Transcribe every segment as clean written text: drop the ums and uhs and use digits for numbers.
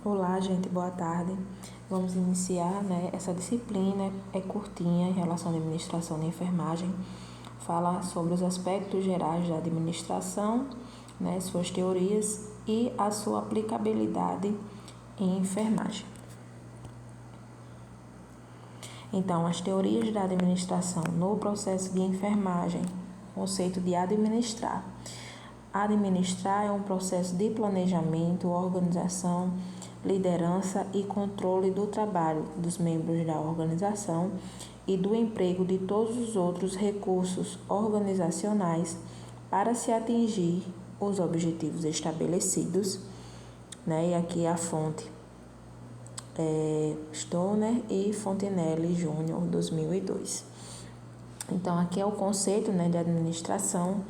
Olá, gente, boa tarde. Vamos iniciar, essa disciplina é curtinha em relação à administração de enfermagem. Fala sobre os aspectos gerais da administração, suas teorias e a sua aplicabilidade em enfermagem. Então, as teorias da administração no processo de enfermagem, conceito de administrar. Administrar é um processo de planejamento, organização, liderança e controle do trabalho dos membros da organização e do emprego de todos os outros recursos organizacionais para se atingir os objetivos estabelecidos, E aqui a fonte Stoner e Fontenelle Júnior, 2002. Então, aqui é o conceito, de administração,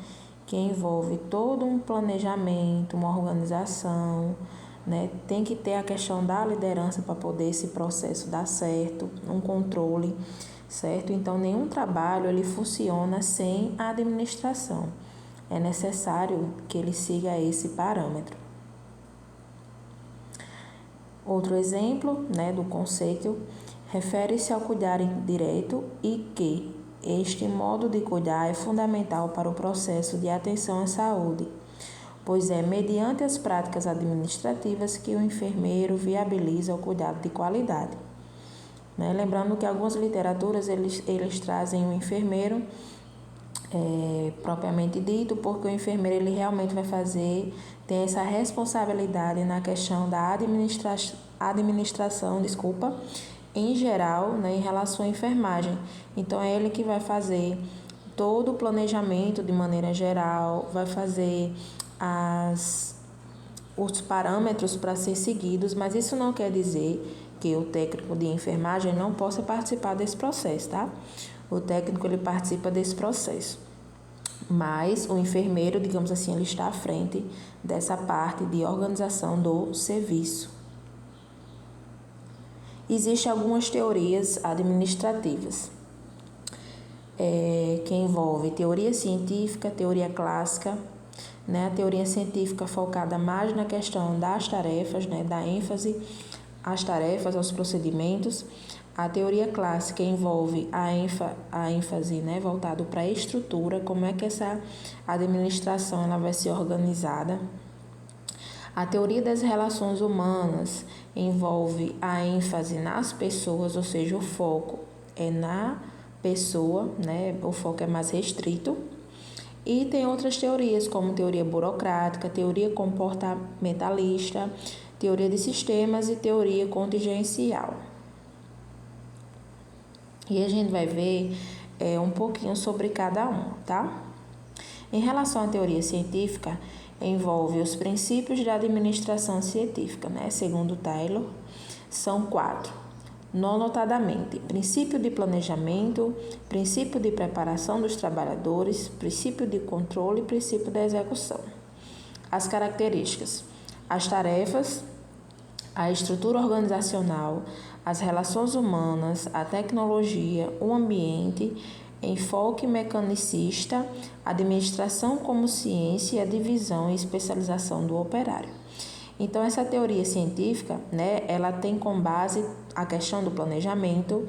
que envolve todo um planejamento, uma organização, Tem que ter a questão da liderança para poder esse processo dar certo, um controle, certo? Então, nenhum trabalho ele funciona sem a administração. É necessário que ele siga esse parâmetro. Outro exemplo, do conceito refere-se ao cuidar direto e que este modo de cuidar é fundamental para o processo de atenção à saúde, pois é mediante as práticas administrativas que o enfermeiro viabiliza o cuidado de qualidade. Lembrando que algumas literaturas eles trazem o enfermeiro propriamente dito, porque o enfermeiro ele realmente tem essa responsabilidade na questão da administração, em geral, em relação à enfermagem. Então, é ele que vai fazer todo o planejamento de maneira geral, vai fazer os parâmetros para ser seguidos, mas isso não quer dizer que o técnico de enfermagem não possa participar desse processo, tá? O técnico ele participa desse processo, mas o enfermeiro, digamos assim, ele está à frente dessa parte de organização do serviço. Existem algumas teorias administrativas, que envolvem teoria científica, teoria clássica, A teoria científica focada mais na questão das tarefas, dá ênfase às tarefas, aos procedimentos. A teoria clássica envolve a ênfase, voltado para a estrutura, como é que essa administração ela vai ser organizada. A teoria das relações humanas envolve a ênfase nas pessoas, ou seja, o foco é na pessoa, O foco é mais restrito. E tem outras teorias, como teoria burocrática, teoria comportamentalista, teoria de sistemas e teoria contingencial. E a gente vai ver um pouquinho sobre cada um, tá? Em relação à teoria científica, envolve os princípios da administração científica, Segundo Taylor, são 4. Notadamente, princípio de planejamento, princípio de preparação dos trabalhadores, princípio de controle e princípio da execução. As características: as tarefas, a estrutura organizacional, as relações humanas, a tecnologia, o ambiente, enfoque mecanicista, administração como ciência e a divisão e especialização do operário. Então, essa teoria científica, ela tem como base a questão do planejamento,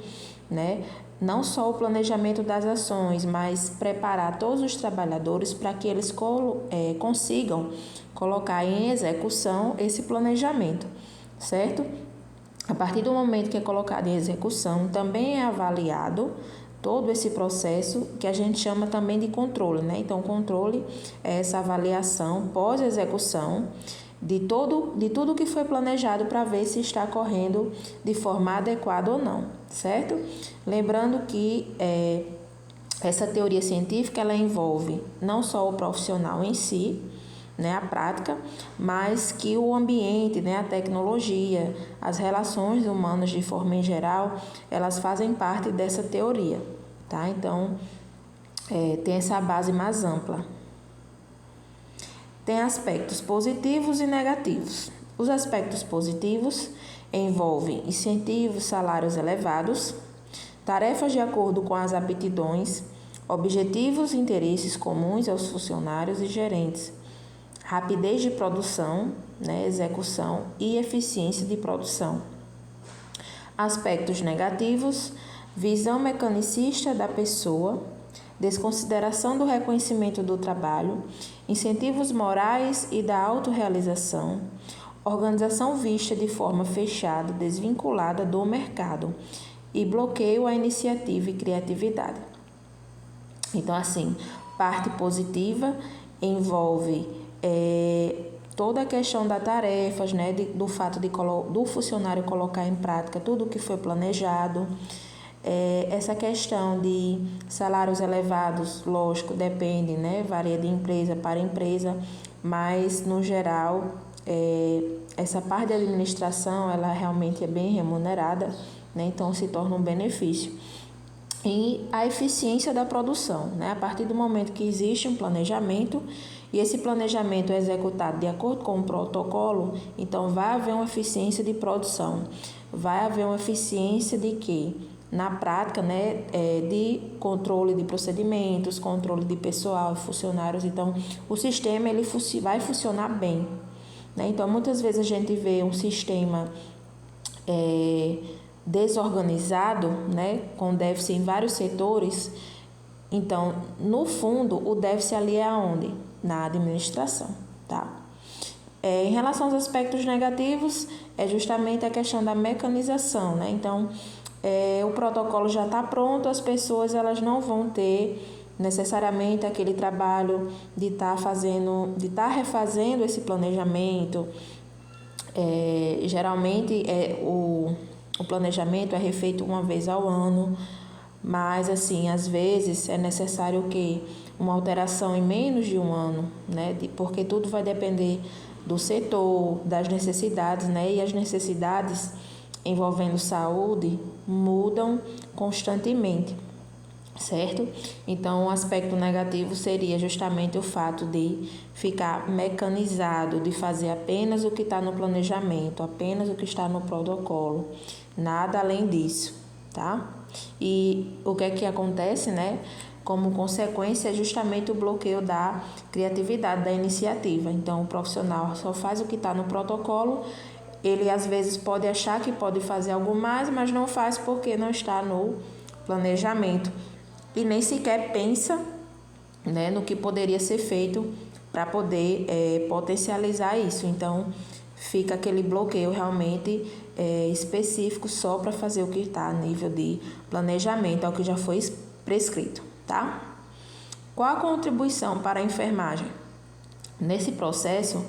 Não só o planejamento das ações, mas preparar todos os trabalhadores para que eles consigam colocar em execução esse planejamento, certo? A partir do momento que é colocado em execução, também é avaliado todo esse processo que a gente chama também de controle, Então, o controle é essa avaliação pós-execução de tudo que foi planejado para ver se está correndo de forma adequada ou não, certo? Lembrando que essa teoria científica ela envolve não só o profissional em si, a prática, mas que o ambiente, a tecnologia, as relações humanas de forma em geral, elas fazem parte dessa teoria, tá? Então, tem essa base mais ampla. Tem aspectos positivos e negativos. Os aspectos positivos envolvem incentivos, salários elevados, tarefas de acordo com as aptidões, objetivos e interesses comuns aos funcionários e gerentes, rapidez de produção, né, execução e eficiência de produção. Aspectos negativos: visão mecanicista da pessoa, desconsideração do reconhecimento do trabalho, incentivos morais e da autorrealização, organização vista de forma fechada, desvinculada do mercado e bloqueio à iniciativa e criatividade. Então, assim, parte positiva envolve toda a questão das tarefas, né, do fato do funcionário colocar em prática tudo o que foi planejado. Essa questão de salários elevados, lógico, depende, né, varia de empresa para empresa, mas no geral essa parte de administração ela realmente é bem remunerada, né, então se torna um benefício. E a eficiência da produção, né, a partir do momento que existe um planejamento e esse planejamento é executado de acordo com o protocolo, então vai haver uma eficiência de produção, vai haver uma eficiência de quê? Na prática, né, de controle de procedimentos, controle de pessoal e funcionários. Então, o sistema ele vai funcionar bem, né? Então, muitas vezes a gente vê um sistema desorganizado, né, com déficit em vários setores. Então, no fundo, o déficit ali é aonde? Na administração, tá? Em relação aos aspectos negativos, é justamente a questão da mecanização, né? Então, o protocolo já está pronto, as pessoas elas não vão ter necessariamente aquele trabalho de estar refazendo esse planejamento. Geralmente o planejamento é refeito uma vez ao ano, mas assim, às vezes é necessário uma alteração em menos de um ano, né? Porque tudo vai depender do setor, das necessidades, né? E as necessidades envolvendo saúde mudam constantemente, certo? Então, o aspecto negativo seria justamente o fato de ficar mecanizado, de fazer apenas o que está no planejamento, apenas o que está no protocolo, nada além disso, tá? E o que é que acontece, né? Como consequência, é justamente o bloqueio da criatividade, da iniciativa. Então, o profissional só faz o que está no protocolo. Ele, às vezes, pode achar que pode fazer algo mais, mas não faz porque não está no planejamento. E nem sequer pensa, né, no que poderia ser feito para poder potencializar isso. Então, fica aquele bloqueio realmente específico só para fazer o que está a nível de planejamento, é o que já foi prescrito, tá? Qual a contribuição para a enfermagem? Nesse processo,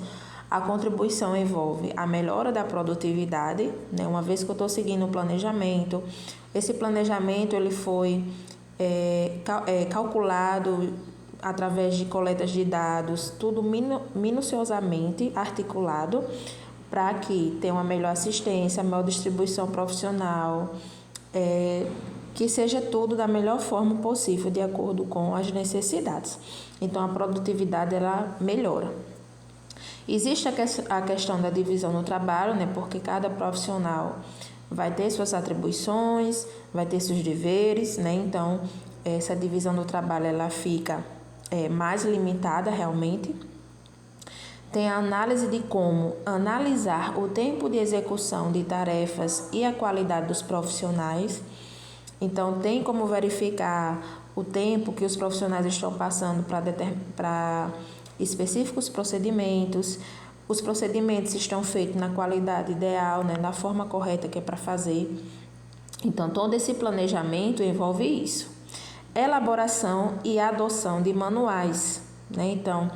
a contribuição envolve a melhora da produtividade, né? Uma vez que eu estou seguindo o planejamento, esse planejamento ele foi calculado através de coletas de dados, tudo minuciosamente articulado para que tenha uma melhor assistência, melhor distribuição profissional, que seja tudo da melhor forma possível, de acordo com as necessidades. Então, a produtividade ela melhora. Existe a questão da divisão no trabalho, né? Porque cada profissional vai ter suas atribuições, vai ter seus deveres, né? Então, essa divisão do trabalho ela fica mais limitada realmente. Tem a análise de como analisar o tempo de execução de tarefas e a qualidade dos profissionais. Então, tem como verificar o tempo que os profissionais estão passando para específicos procedimentos. Os procedimentos estão feitos na qualidade ideal, né, na forma correta que é para fazer. Então, todo esse planejamento envolve isso. Elaboração e adoção de manuais, né? Então,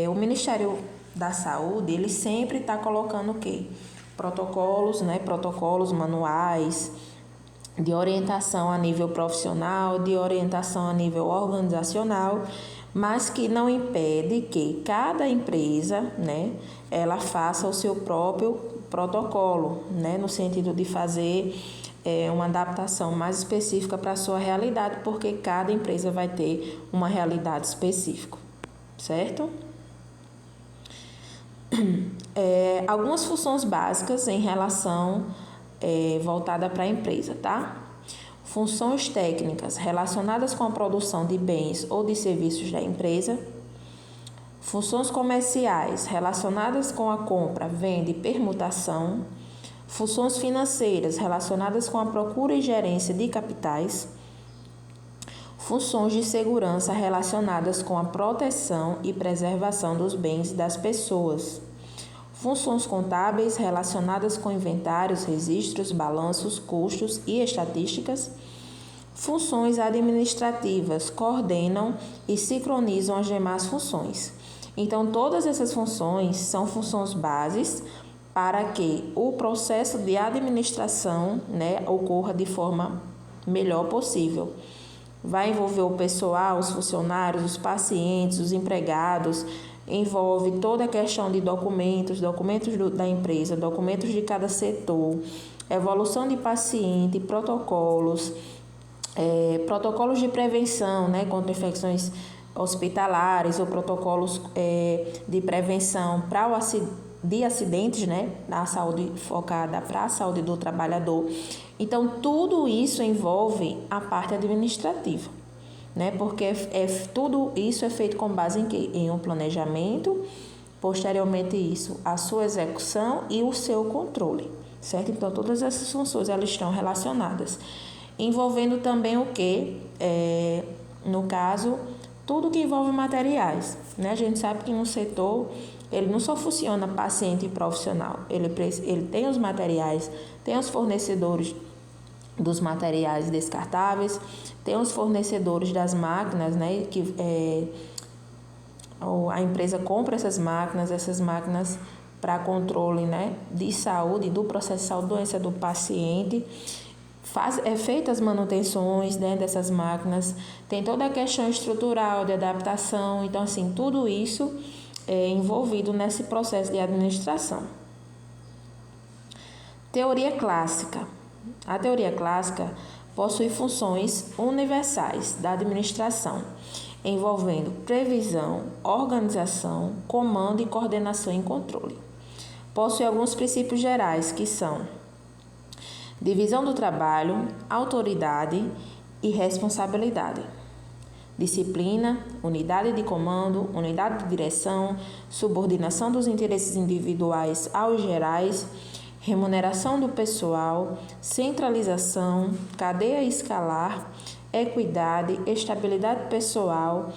o Ministério da Saúde, ele sempre está colocando o quê? Protocolos, né? Protocolos, manuais de orientação a nível profissional, de orientação a nível organizacional, mas que não impede que cada empresa, né, ela faça o seu próprio protocolo, né, no sentido de fazer uma adaptação mais específica para a sua realidade, porque cada empresa vai ter uma realidade específica, certo? Algumas funções básicas em relação voltada para a empresa, tá? Funções técnicas relacionadas com a produção de bens ou de serviços da empresa. funções comerciais relacionadas com a compra, venda e permutação, funções financeiras relacionadas com a procura e gerência de capitais, funções de segurança relacionadas com a proteção e preservação dos bens das pessoas, funções contábeis relacionadas com inventários, registros, balanços, custos e estatísticas, funções administrativas coordenam e sincronizam as demais funções. Então, todas essas funções são funções bases para que o processo de administração, ocorra de forma melhor possível. Vai envolver o pessoal, os funcionários, os pacientes, os empregados, envolve toda a questão de documentos da empresa, documentos de cada setor, evolução de paciente, protocolos, protocolos de prevenção, contra infecções hospitalares ou protocolos de prevenção de acidentes, na saúde focada para a saúde do trabalhador. Então, tudo isso envolve a parte administrativa, porque tudo isso é feito com base em quê? Em um planejamento, posteriormente isso, a sua execução e o seu controle, certo? Então, todas essas funções, elas estão relacionadas, envolvendo também o quê? No caso, tudo que envolve materiais, A gente sabe que no setor, ele não só funciona paciente e profissional, ele tem os materiais, tem os fornecedores dos materiais descartáveis, tem os fornecedores das máquinas, que a empresa compra essas máquinas para controle, de saúde, do processo de saúde, doença do paciente, feitas as manutenções dessas máquinas, tem toda a questão estrutural de adaptação, então assim, tudo isso é envolvido nesse processo de administração. Teoria clássica. A teoria clássica possui funções universais da administração, envolvendo previsão, organização, comando e coordenação e controle. Possui alguns princípios gerais que são divisão do trabalho, autoridade e responsabilidade, disciplina, unidade de comando, unidade de direção, subordinação dos interesses individuais aos gerais, remuneração do pessoal, centralização, cadeia escalar, equidade, estabilidade pessoal,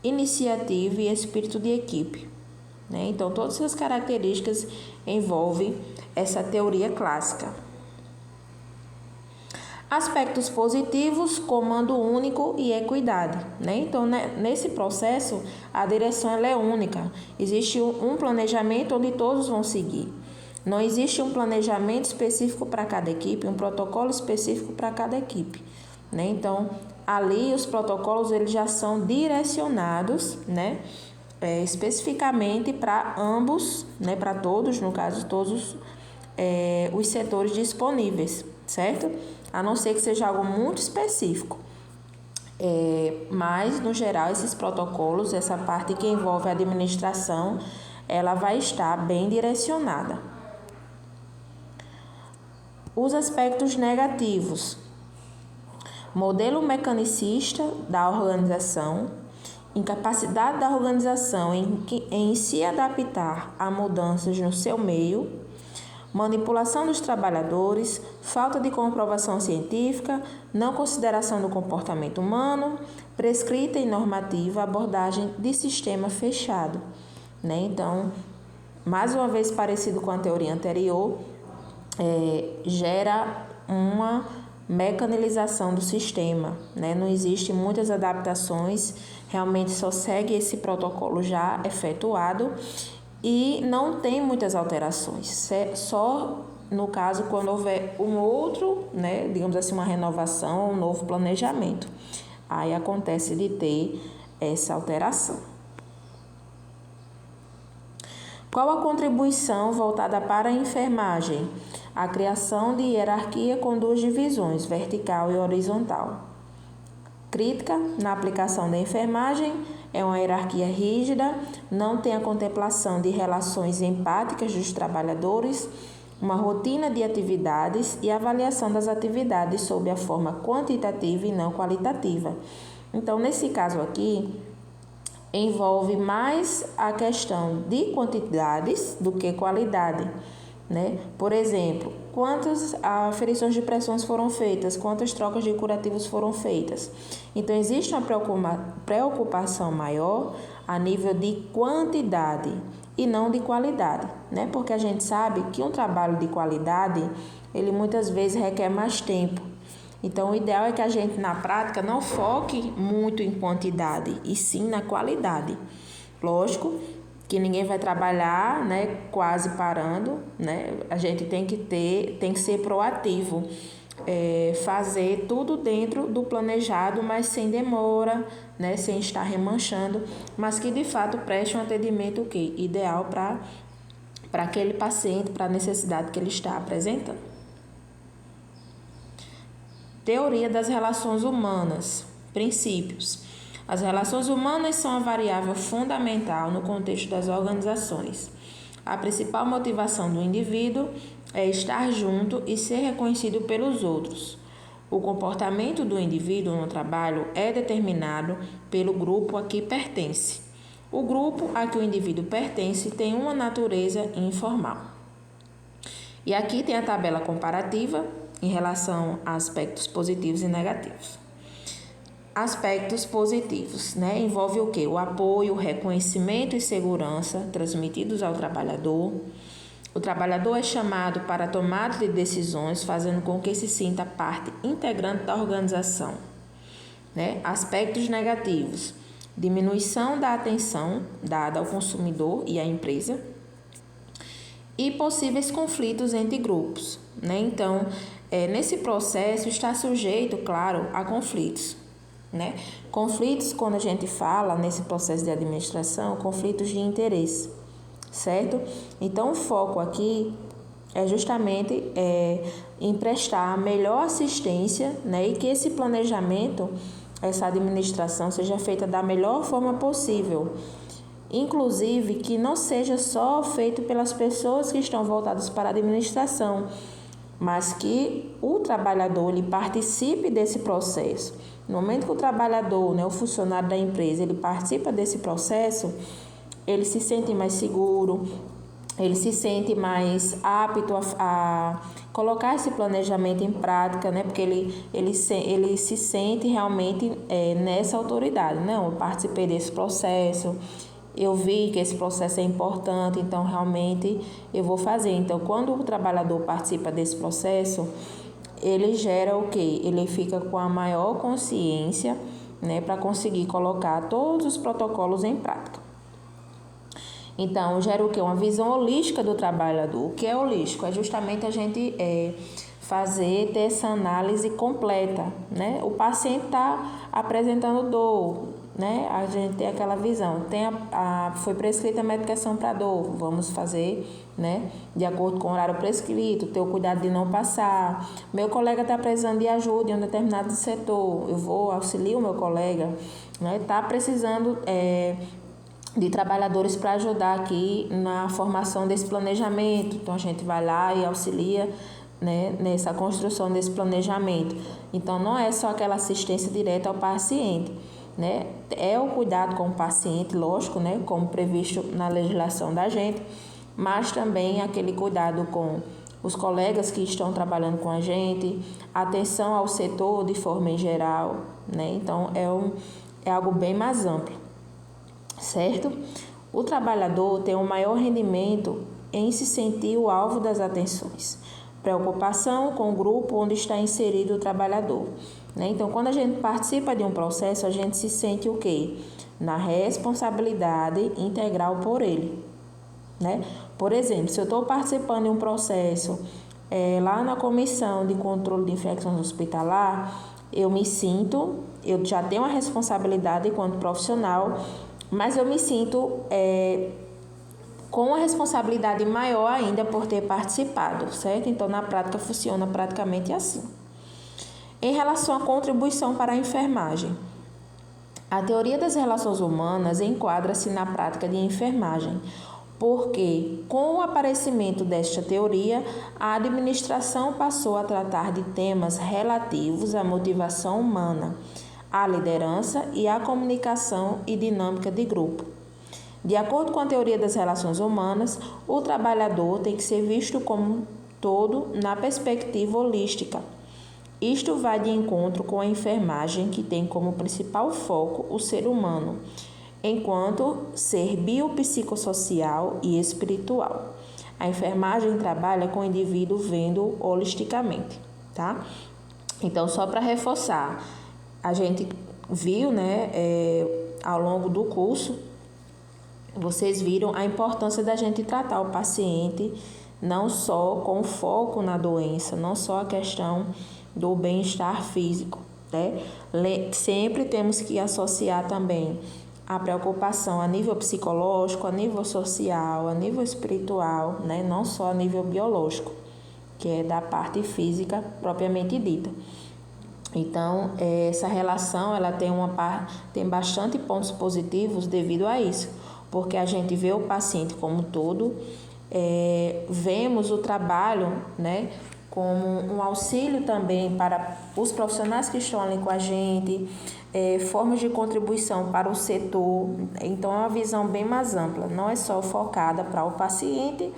iniciativa e espírito de equipe. Então, todas essas características envolvem essa teoria clássica. Aspectos positivos, comando único e equidade. Então, nesse processo, a direção ela é única. Existe um planejamento onde todos vão seguir. Não existe um planejamento específico para cada equipe, um protocolo específico para cada equipe. Então, ali os protocolos eles já são direcionados, especificamente para ambos, para todos, no caso, todos os setores disponíveis, certo? A não ser que seja algo muito específico. Mas, no geral, esses protocolos, essa parte que envolve a administração, ela vai estar bem direcionada. Os aspectos negativos. Modelo mecanicista da organização, incapacidade da organização em se adaptar a mudanças no seu meio, manipulação dos trabalhadores, falta de comprovação científica, não consideração do comportamento humano, prescrita e normativa, abordagem de sistema fechado. Então, mais uma vez parecido com a teoria anterior, gera uma mecanilização do sistema, Não existe muitas adaptações, realmente só segue esse protocolo já efetuado e não tem muitas alterações, só no caso quando houver um outro, digamos assim, uma renovação, um novo planejamento, aí acontece de ter essa alteração. Qual a contribuição voltada para a enfermagem? A criação de hierarquia com duas divisões, vertical e horizontal. Crítica na aplicação da enfermagem é uma hierarquia rígida, não tem a contemplação de relações empáticas dos trabalhadores, uma rotina de atividades e avaliação das atividades sob a forma quantitativa e não qualitativa. Então, nesse caso aqui, envolve mais a questão de quantidades do que qualidade, né? Por exemplo, quantas aferições de pressões foram feitas, quantas trocas de curativos foram feitas. Então, existe uma preocupação maior a nível de quantidade e não de qualidade, né? Porque a gente sabe que um trabalho de qualidade, ele muitas vezes requer mais tempo. Então, o ideal é que a gente, na prática, não foque muito em quantidade, e sim na qualidade. Lógico que ninguém vai trabalhar, né, quase parando, né? A gente tem que ser proativo, fazer tudo dentro do planejado, mas sem demora, né, sem estar remanchando, mas que de fato preste um atendimento ideal para aquele paciente, para a necessidade que ele está apresentando. Teoria das relações humanas. Princípios. As relações humanas são a variável fundamental no contexto das organizações. A principal motivação do indivíduo é estar junto e ser reconhecido pelos outros. O comportamento do indivíduo no trabalho é determinado pelo grupo a que pertence. O grupo a que o indivíduo pertence tem uma natureza informal. E aqui tem a tabela comparativa em relação a aspectos positivos e negativos. Aspectos positivos, né? Envolve o quê? O apoio, reconhecimento e segurança transmitidos ao trabalhador. O trabalhador é chamado para a tomada de decisões, fazendo com que se sinta parte integrante da organização, né? Aspectos negativos: diminuição da atenção dada ao consumidor e à empresa e possíveis conflitos entre grupos, né? Então, nesse processo está sujeito, claro, a conflitos, né? Conflitos, quando a gente fala nesse processo de administração, conflitos de interesse, certo? Então, o foco aqui é justamente em prestar a melhor assistência, né? E que esse planejamento, essa administração seja feita da melhor forma possível. Inclusive, que não seja só feito pelas pessoas que estão voltadas para a administração, mas que o trabalhador ele participe desse processo. No momento que o trabalhador, né, o funcionário da empresa, ele participa desse processo, ele se sente mais seguro, ele se sente mais apto a colocar esse planejamento em prática, né? Porque ele se sente realmente nessa autoridade. Não, eu participei desse processo, eu vi que esse processo é importante, então realmente eu vou fazer. Então, quando o trabalhador participa desse processo, ele gera o quê? Ele fica com a maior consciência, né, para conseguir colocar todos os protocolos em prática. Então, gera o quê? Uma visão holística do trabalhador. O que é holístico? É justamente a gente ter essa análise completa, né? O paciente está apresentando dor, né? A gente tem aquela visão. Foi prescrita a medicação para dor, vamos fazer, né, de acordo com o horário prescrito, ter o cuidado de não passar. Meu colega está precisando de ajuda em um determinado setor, eu vou auxiliar o meu colega, né? Está precisando de trabalhadores para ajudar aqui na formação desse planejamento. Então, a gente vai lá e auxilia, né, nessa construção desse planejamento. Então, não é só aquela assistência direta ao paciente, né? É o cuidado com o paciente, lógico, né, como previsto na legislação da gente, mas também aquele cuidado com os colegas que estão trabalhando com a gente, atenção ao setor de forma em geral, né? Então, é algo bem mais amplo. Certo? O trabalhador tem um maior rendimento em se sentir o alvo das atenções. Preocupação com o grupo onde está inserido o trabalhador, né? Então, quando a gente participa de um processo, a gente se sente o quê? Na responsabilidade integral por ele, né? Por exemplo, se eu estou participando de um processo lá na comissão de controle de infecções hospitalar, eu já tenho uma responsabilidade enquanto profissional, mas eu me sinto com uma responsabilidade maior ainda por ter participado, certo? Então, na prática, funciona praticamente assim. Em relação à contribuição para a enfermagem, a teoria das relações humanas enquadra-se na prática de enfermagem, porque, com o aparecimento desta teoria, a administração passou a tratar de temas relativos à motivação humana, a liderança e a comunicação e dinâmica de grupo. De acordo com a teoria das relações humanas, o trabalhador tem que ser visto como todo na perspectiva holística. Isto vai de encontro com a enfermagem, que tem como principal foco o ser humano, enquanto ser biopsicossocial e espiritual. A enfermagem trabalha com o indivíduo vendo holisticamente, tá? Então, só para reforçar, a gente viu, né, ao longo do curso, vocês viram a importância da gente tratar o paciente não só com foco na doença, não só a questão do bem-estar físico, né? Sempre temos que associar também a preocupação a nível psicológico, a nível social, a nível espiritual, né? Não só a nível biológico, que é da parte física propriamente dita. Então, essa relação ela tem bastante pontos positivos devido a isso, porque a gente vê o paciente como todo, vemos o trabalho, né, como um auxílio também para os profissionais que estão ali com a gente, formas de contribuição para o setor. Então, é uma visão bem mais ampla, não é só focada para o paciente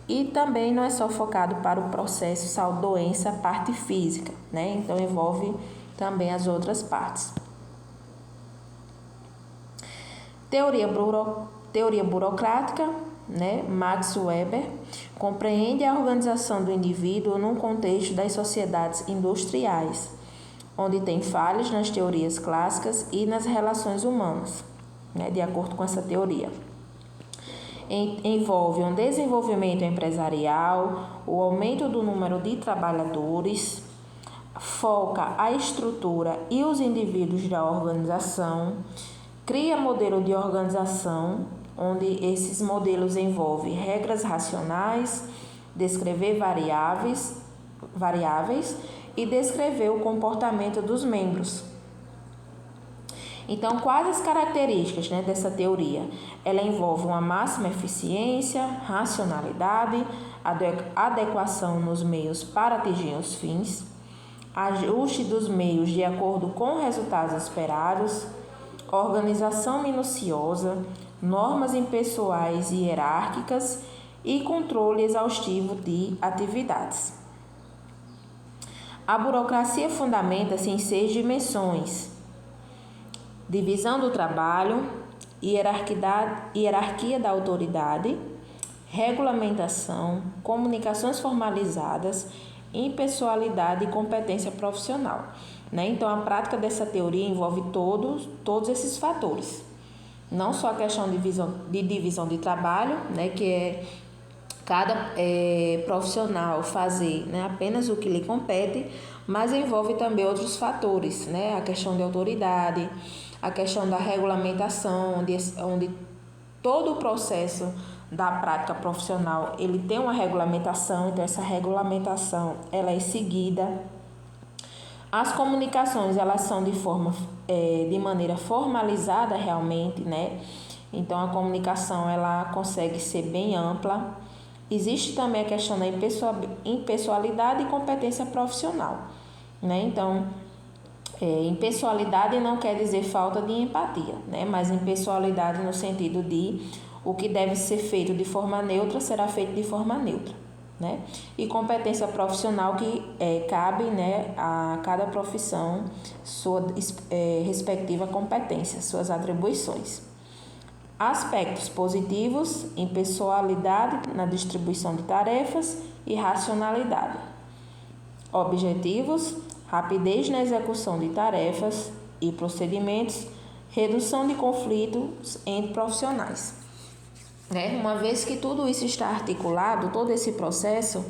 e também não é só focado para o processo saúde-doença, parte física, né? Então, envolve também as outras partes. Teoria burocrática, né? Max Weber compreende a organização do indivíduo num contexto das sociedades industriais, onde tem falhas nas teorias clássicas e nas relações humanas, né? De acordo com essa teoria. Envolve um desenvolvimento empresarial, o aumento do número de trabalhadores, foca a estrutura e os indivíduos da organização, cria modelo de organização, onde esses modelos envolvem regras racionais, descrever variáveis e descrever o comportamento dos membros. Então, quais as características, né, dessa teoria? Ela envolve uma máxima eficiência, racionalidade, adequação nos meios para atingir os fins, ajuste dos meios de acordo com resultados esperados, organização minuciosa, normas impessoais e hierárquicas e controle exaustivo de atividades. A burocracia fundamenta-se em 6 dimensões: divisão do trabalho, hierarquia da autoridade, regulamentação, comunicações formalizadas, impessoalidade e competência profissional, né? Então, a prática dessa teoria envolve todos esses fatores. Não só a questão de divisão de trabalho, né? Que é cada profissional fazer, né, apenas o que lhe compete, mas envolve também outros fatores, né? A questão de autoridade, a questão da regulamentação, onde todo o processo da prática profissional ele tem uma regulamentação, então essa regulamentação ela é seguida. As comunicações elas são de maneira formalizada realmente, né? Então a comunicação ela consegue ser bem ampla. Existe também a questão da impessoalidade e competência profissional, né? Então, impessoalidade não quer dizer falta de empatia, né? Mas impessoalidade no sentido de o que deve ser feito de forma neutra será feito de forma neutra, né? E competência profissional que cabe, né, a cada profissão sua respectiva competência, suas atribuições. Aspectos positivos: impessoalidade na distribuição de tarefas e racionalidade. Objetivos: rapidez na execução de tarefas e procedimentos, redução de conflitos entre profissionais. Uma vez que tudo isso está articulado, todo esse processo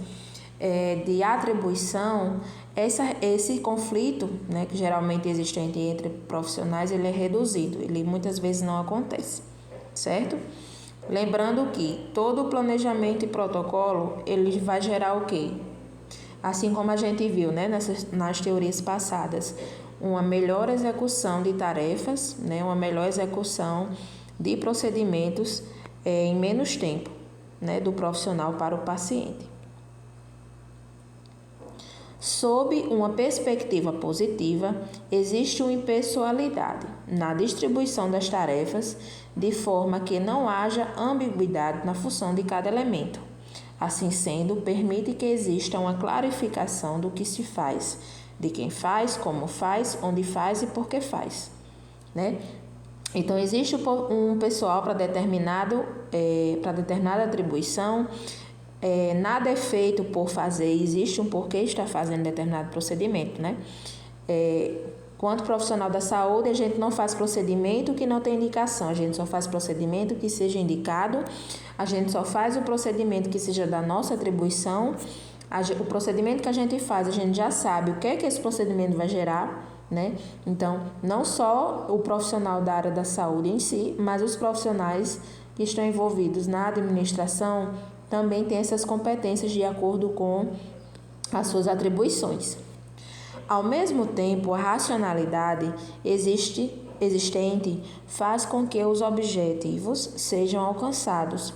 de atribuição, esse conflito, né, que geralmente existe entre profissionais, ele é reduzido, ele muitas vezes não acontece, certo? Lembrando que todo planejamento e protocolo, ele vai gerar o quê? Assim como a gente viu, né, nas teorias passadas, uma melhor execução de tarefas, né, uma melhor execução de procedimentos em menos tempo, né, do profissional para o paciente. Sob uma perspectiva positiva, existe uma impessoalidade na distribuição das tarefas, de forma que não haja ambiguidade na função de cada elemento. Assim sendo, permite que exista uma clarificação do que se faz, de quem faz, como faz, onde faz e por que faz, né? Então, existe um pessoal para determinada atribuição. Nada é feito por fazer, existe um porquê estar fazendo determinado procedimento, né? Quanto profissional da saúde, a gente não faz procedimento que não tem indicação, a gente só faz procedimento que seja indicado, a gente só faz o procedimento que seja da nossa atribuição. O procedimento que a gente faz, a gente já sabe o que é que esse procedimento vai gerar, né? Então, não só o profissional da área da saúde em si, mas os profissionais que estão envolvidos na administração também têm essas competências de acordo com as suas atribuições. Ao mesmo tempo, a racionalidade existente faz com que os objetivos sejam alcançados,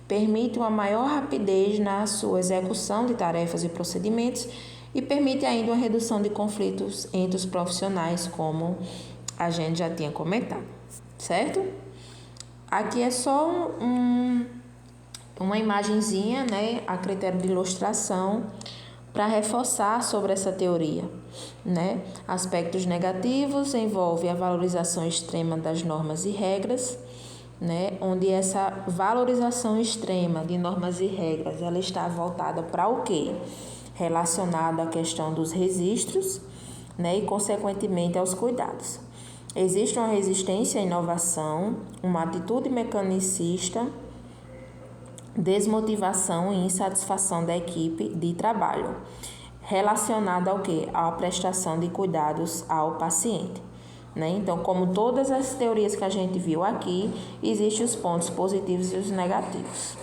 permite uma maior rapidez na sua execução de tarefas e procedimentos e permite ainda uma redução de conflitos entre os profissionais, como a gente já tinha comentado, certo? Aqui é só uma imagenzinha, né, a critério de ilustração, para reforçar sobre essa teoria, né? Aspectos negativos envolvem a valorização extrema das normas e regras, né? Onde essa valorização extrema de normas e regras, ela está voltada para o quê? Relacionada à questão dos registros, né? E consequentemente aos cuidados. Existe uma resistência à inovação, uma atitude mecanicista, desmotivação e insatisfação da equipe de trabalho, relacionada ao quê? À prestação de cuidados ao paciente, né? Então, como todas as teorias que a gente viu aqui, existem os pontos positivos e os negativos.